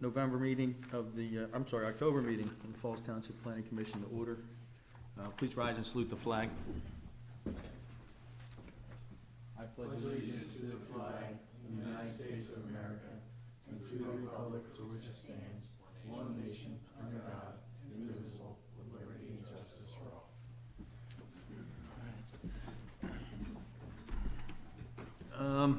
October meeting of the Falls Township Planning Commission to order. Please rise and salute the flag. I pledge allegiance to the flag of the United States of America and to the republic for which it stands, one nation, under God, indivisible, with liberty and justice for all.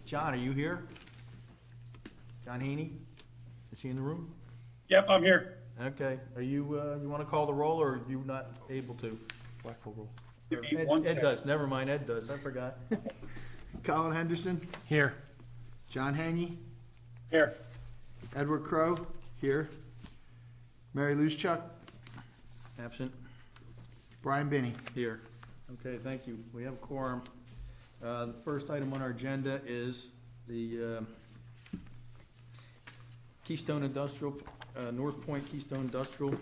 John, are you here? John Haney? Is he in the room? Yep, I'm here. Okay. Are you, you want to call the roll, or are you not able to? Blackpool roll. Give me one Ed second. does. Never mind, Ed does. I forgot. Colin Henderson, Here. John Haney, Here. Edward Crowe, here. Mary Luschuk, Absent? Brian Binney. Here. Okay, thank you. We have a quorum. The first item on our agenda is the Keystone Industrial, NorthPoint Keystone Industrial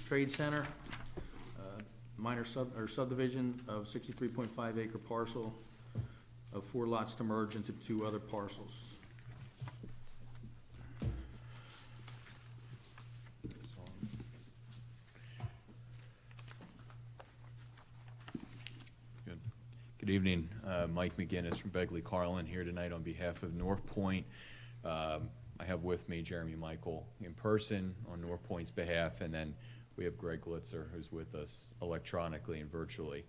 Trade Center, minor subdivision of 63.5 acre parcel of 4 lots to merge into 2 other parcels. Good evening. Mike McGinnis from Begley Carlin here tonight on behalf of NorthPoint. I have with me Jeremy Michael in person on NorthPoint's behalf, and then we have Greg Glitzer, who's with us electronically and virtually.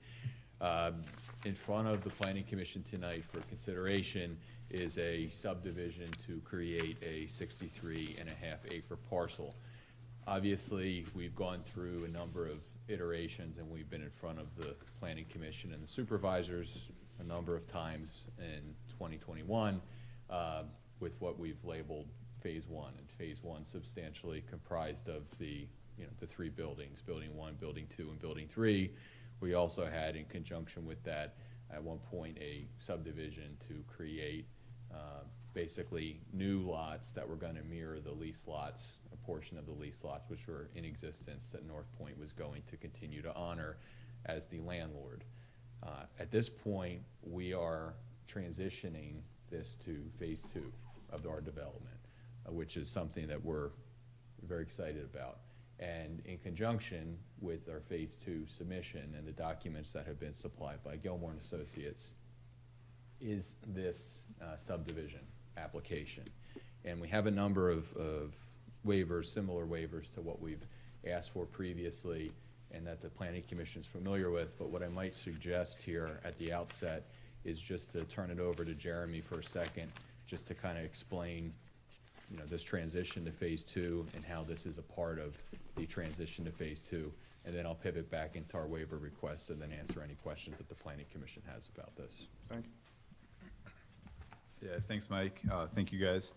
In front of the Planning Commission tonight for consideration is a subdivision to create a 63.5 acre parcel. Obviously, we've gone through a number of iterations, and we've been in front of the Planning Commission and the supervisors a number of times in 2021 with what we've labeled Phase 1. And Phase 1 substantially comprised of the 3 buildings, Building 1, Building 2, and Building 3. We also had, in conjunction with that, at one point, a subdivision to create basically new lots that were going to mirror the lease lots, a portion of the lease lots which were in existence that NorthPoint was going to continue to honor as the landlord. At this point, we are transitioning this to Phase 2 of our development, which is something that we're very excited about. And in conjunction with our Phase 2 submission and the documents that have been supplied by Gilmore and Associates is this subdivision application. And we have a number of waivers, similar waivers to what we've asked for previously and that the Planning Commission is familiar with. But what I might suggest here at the outset is just to turn it over to Jeremy for a second, just to kind of explain this transition to Phase 2 and how this is a part of the transition to Phase 2. And then I'll pivot back into our waiver requests and then answer any questions that the Planning Commission has about this. Thank you. Yeah, thanks, Mike. Thank you, guys.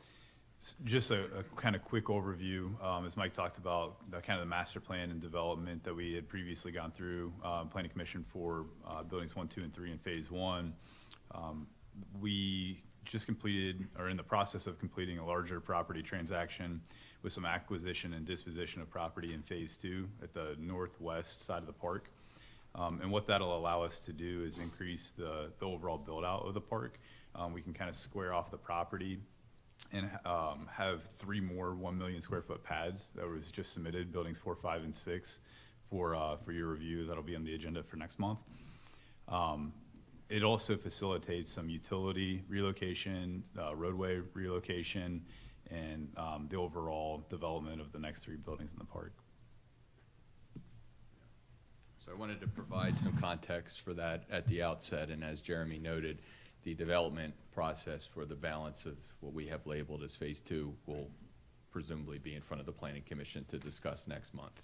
Just a kind of quick overview. As Mike talked about, the kind of the master plan and development that we had previously gone through, Planning Commission for buildings 1, 2, and 3 in Phase 1. We just completed, or in the process of completing, a larger property transaction with some acquisition and disposition of property in Phase 2 at the northwest side of the park. And what that'll allow us to do is increase the overall build out of the park. We can kind of square off the property and have 3 more 1 million square foot pads that was just submitted, buildings 4, 5, and 6 for your review. That'll be on the agenda for next month. It also facilitates some utility relocation, roadway relocation, and the overall development of the next 3 buildings in the park. So I wanted to provide some context for that at the outset, and as Jeremy noted, the development process for the balance of what we have labeled as Phase 2 will presumably be in front of the Planning Commission to discuss next month.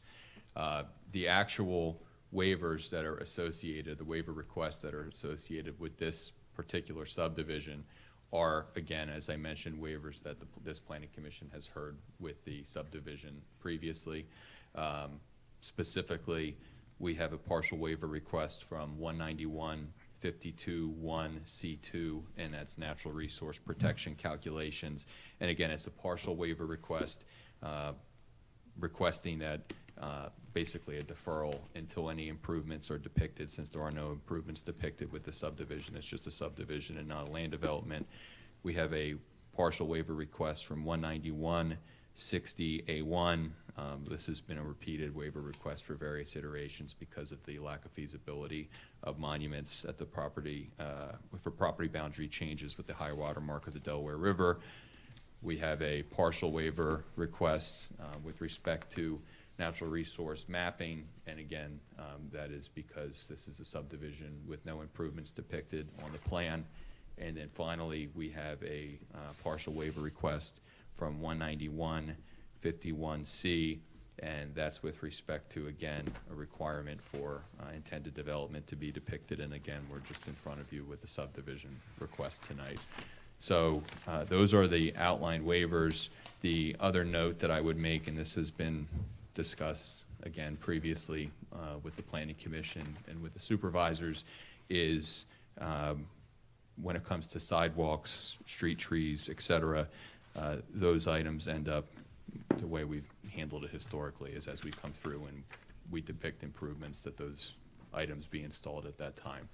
The actual waivers that are associated, the waiver requests that are associated with this particular subdivision are, again, as I mentioned, waivers that this Planning Commission has heard with the subdivision previously. Specifically, we have a partial waiver request from 191.52.1C2, and that's natural resource protection calculations. And again, it's a partial waiver request requesting that basically a deferral until any improvements are depicted, since there are no improvements depicted with the subdivision. It's just a subdivision and not a land development. We have a partial waiver request from 19160A1. This has been a repeated waiver request for various iterations because of the lack of feasibility of monuments at the property, for property boundary changes with the high water mark of the Delaware River. We have a partial waiver request with respect to natural resource mapping, and again, that is because this is a subdivision with no improvements depicted on the plan. And then finally, we have a partial waiver request from 19151C, and that's with respect to, again, a requirement for intended development to be depicted, and again, we're just in front of you with the subdivision request tonight. So those are the outlined waivers. The other note that I would make, and this has been discussed again previously with the Planning Commission and with the supervisors, is when it comes to sidewalks, street trees, et cetera, those items end up the way we've handled it historically, is as we come through and we depict improvements, that those items be installed at that time.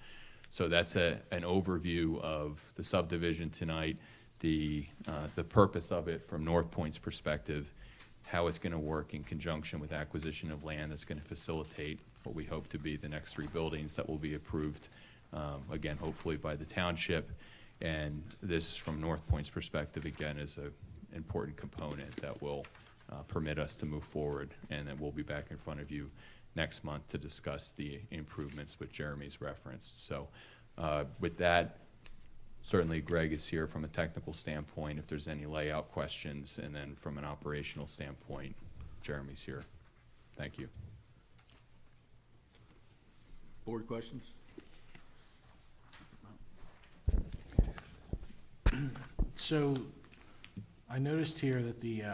So that's an overview of the subdivision tonight, the purpose of it from NorthPoint's perspective, how it's going to work in conjunction with acquisition of land that's going to facilitate what we hope to be the next 3 buildings that will be approved, again, hopefully by the township. And this, from NorthPoint's perspective, again, is an important component that will permit us to move forward, and then we'll be back in front of you next month to discuss the improvements which Jeremy's referenced. So with that, certainly Greg is here from a technical standpoint if there's any layout questions, and then from an operational standpoint, Jeremy's here. Thank you. Board questions? So I noticed here that the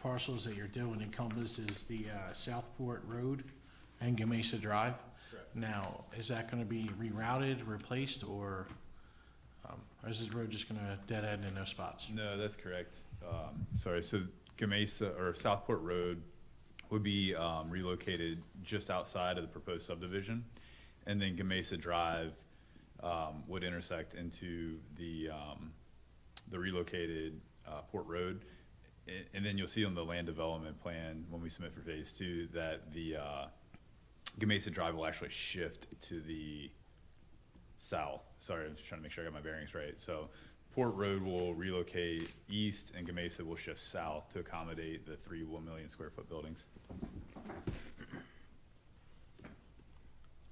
parcels that you're doing encompasses the Southport Road and Gamesa Drive. Correct. Now, is that gonna be rerouted, replaced, or is this road just gonna dead end in those spots? No, that's correct. Sorry, so Gamesa, or Southport Road would be relocated just outside of the proposed subdivision, and then Gamesa Drive would intersect into the relocated Port Road. And then you'll see on the land development plan when we submit for phase 2 that the Gamesa Drive will actually shift to the south. Sorry, I'm just trying to make sure I got my bearings right. So Port Road will relocate east, and Gamesa will shift south to accommodate the 3 1 million square foot buildings.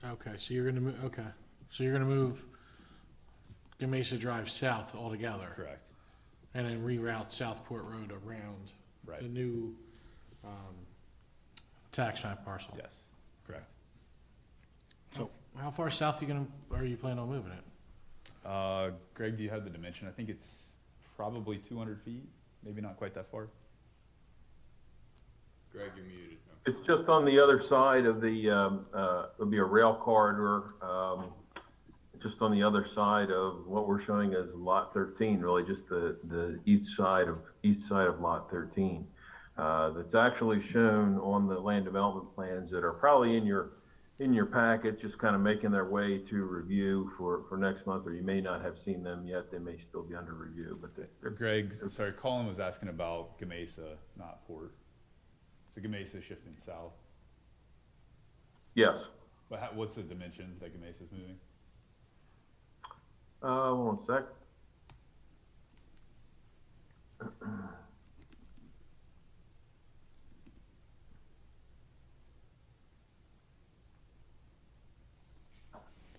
Okay, so you're gonna move, okay, so you're gonna move Gamesa Drive south altogether? Correct. And then reroute Southport Road around Right. the new tax map parcel? Yes, correct. How far south are you planning on moving it? Greg, do you have the dimension? I think it's probably 200 feet, maybe not quite that far. Greg, you're muted. It's just on the other side of the, there'll be a rail corridor, just on the other side of what we're showing as lot 13, really just the east side of lot 13. That's actually shown on the land development plans that are probably in your packet, just kind of making their way to review for next month, or you may not have seen them yet. They may still be under review, but Greg, sorry, Colin was asking about Gamesa, not Port. So Gamesa is shifting south. yes. But what's the dimension that Gamesa is moving? Hold on a sec.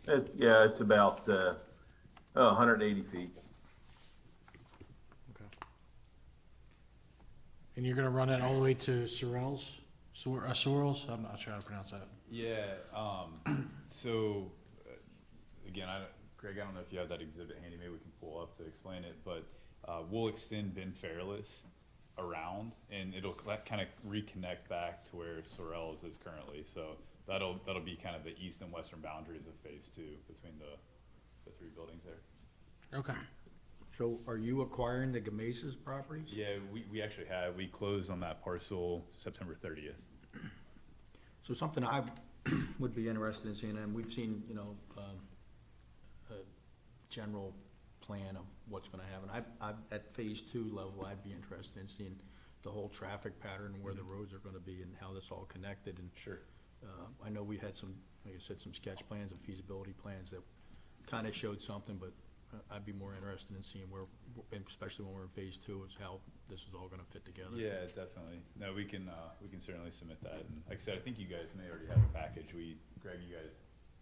It's about 180 feet. Okay. And you're gonna run it all the way to Sorrells? Sorrells? I'm not sure how to pronounce that. Yeah, so, again, Greg, I don't know if you have that exhibit handy, maybe we can pull up to explain it, but we'll extend Ben Fairless around, and it'll kind of reconnect back to where Sorrells is currently. So that'll be kind of the east and western boundaries of phase 2 between the 3 buildings there. Okay. So are you acquiring the Gamesa's properties? Yeah, we actually have. We closed on that parcel September 30th. So something I would be interested in seeing, and we've seen, a general plan of what's gonna happen. At phase 2 level, I'd be interested in seeing the whole traffic pattern, where the roads are gonna be and how that's all connected. And Sure. I know we had some, like I said, some sketch plans and feasibility plans that kind of showed something, but I'd be more interested in seeing where, especially when we're in phase 2, is how this is all gonna fit together. Yeah, definitely. No, we can certainly submit that. And like I said, I think you guys may already have a package. Greg, you guys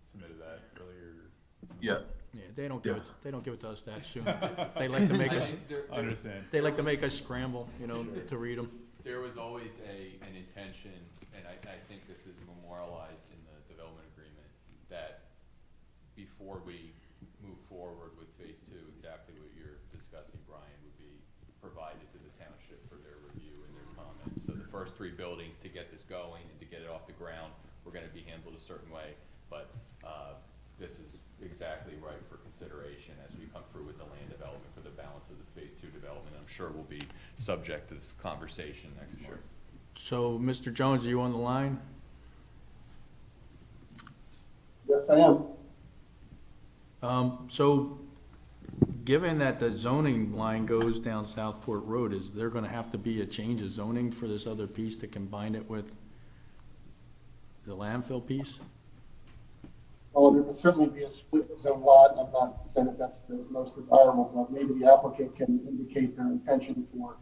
submitted that earlier. Yeah. Yeah, they don't give it to us that soon. They like to make us, Understand. they like to make us scramble, to read them. There was always an intention, and I think this is memorialized in the development agreement, that before we move forward with phase 2, exactly what you're discussing, Brian, would be provided to the township for their review and their comments. So the first 3 buildings, to get this going and to get it off the ground, we're gonna be handled a certain way, but, this is exactly right for consideration as we come through with the land development for the balance of the phase 2 development. I'm sure will be subject to conversation next month. So, Mr. Jones, are you on the line? Yes, I am. So, given that the zoning line goes down Southport Road, is there gonna have to be a change of zoning for this other piece to combine it with the landfill piece? Well, there can certainly be a split zone lot. I'm not saying that that's the most desirable, but maybe the applicant can indicate their intention for,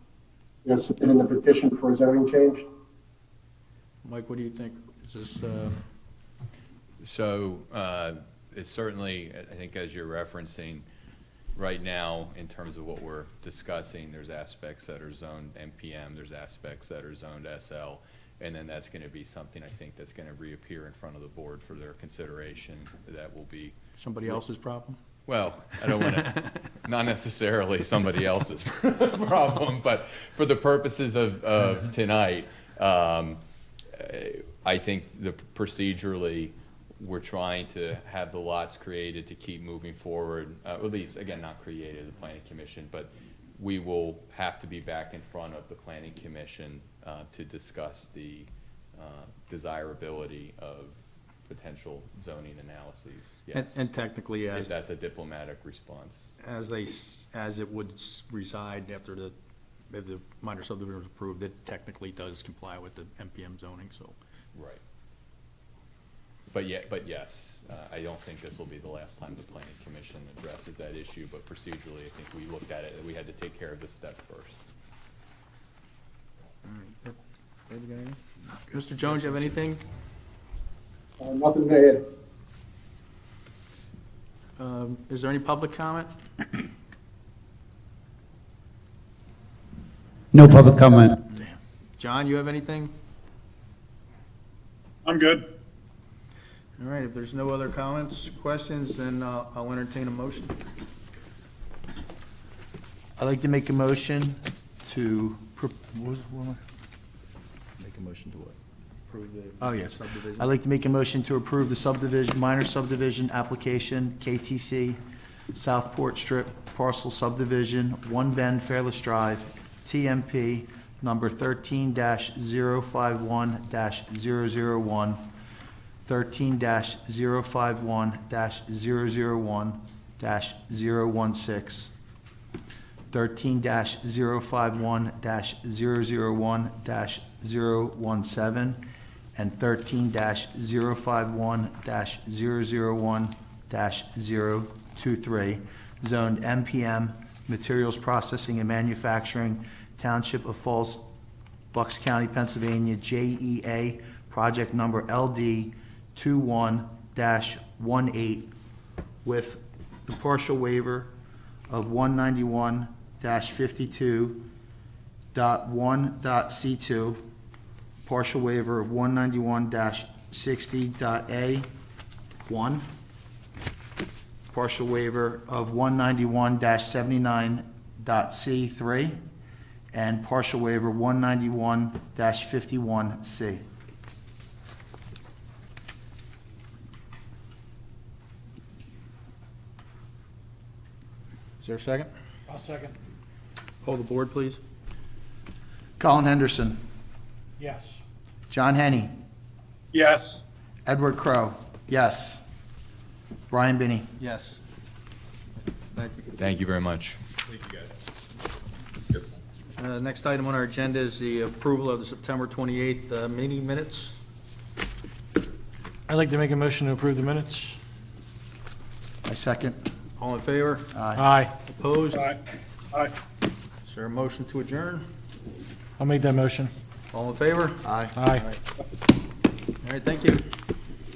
submitting a petition for a zoning change. Mike, what do you think? Is this, So, it's certainly, I think as you're referencing, right now, in terms of what we're discussing, there's aspects that are zoned NPM, there's aspects that are zoned SL, and then that's gonna be something, I think, that's gonna reappear in front of the board for their consideration. That will be, somebody else's problem? well, I don't wanna, not necessarily somebody else's problem, but for the purposes of tonight, I think procedurally, we're trying to have the lots created to keep moving forward, at least, again, not created, the planning commission, but we will have to be back in front of the planning commission to discuss the desirability of potential zoning analyses, yes. And technically, If as that's a diplomatic response. as it would reside after if the minor subdivision was approved, it technically does comply with the MPM zoning, so. Right. But yes, I don't think this will be the last time the planning commission addresses that issue, but procedurally, I think we looked at it, and we had to take care of this step first. Mr. Jones, you have anything? Nothing to add. Is there any public comment? No public comment. John, you have anything? I'm good. All right, if there's no other comments, questions, then I'll entertain a motion. I'd like to make a motion to, make a motion to what? Approve the Oh, yes. subdivision. I'd like to make a motion to approve the subdivision, minor subdivision application, KTC, Southport Strip, parcel subdivision, One Bend Fairless Drive, TMP, number 13-051-001, 13-051-001-016, 13-051-001-017, and 13-051-001-023, zoned MPM, Materials Processing and Manufacturing, Township of Falls, Bucks County, Pennsylvania, JEA, project number LD 21-18, with the partial waiver of 191-52.1.C2, partial waiver of 191-60.A1, partial waiver of 191-79.C3, and partial waiver 191-51C. Is there a second? I'll second. Hold the board, please. Colin Henderson, Yes. John Henney, Yes. Edward Crowe, yes. Brian Binney. Yes. Thank you. Thank you very much. Thank you, guys. Next item on our agenda is the approval of the September 28th meeting minutes. I'd like to make a motion to approve the minutes. I second. All in favor? Aye. Opposed? Aye. Aye. Is there a motion to adjourn? I'll make that motion. All in favor? Aye. Aye. All right, thank you.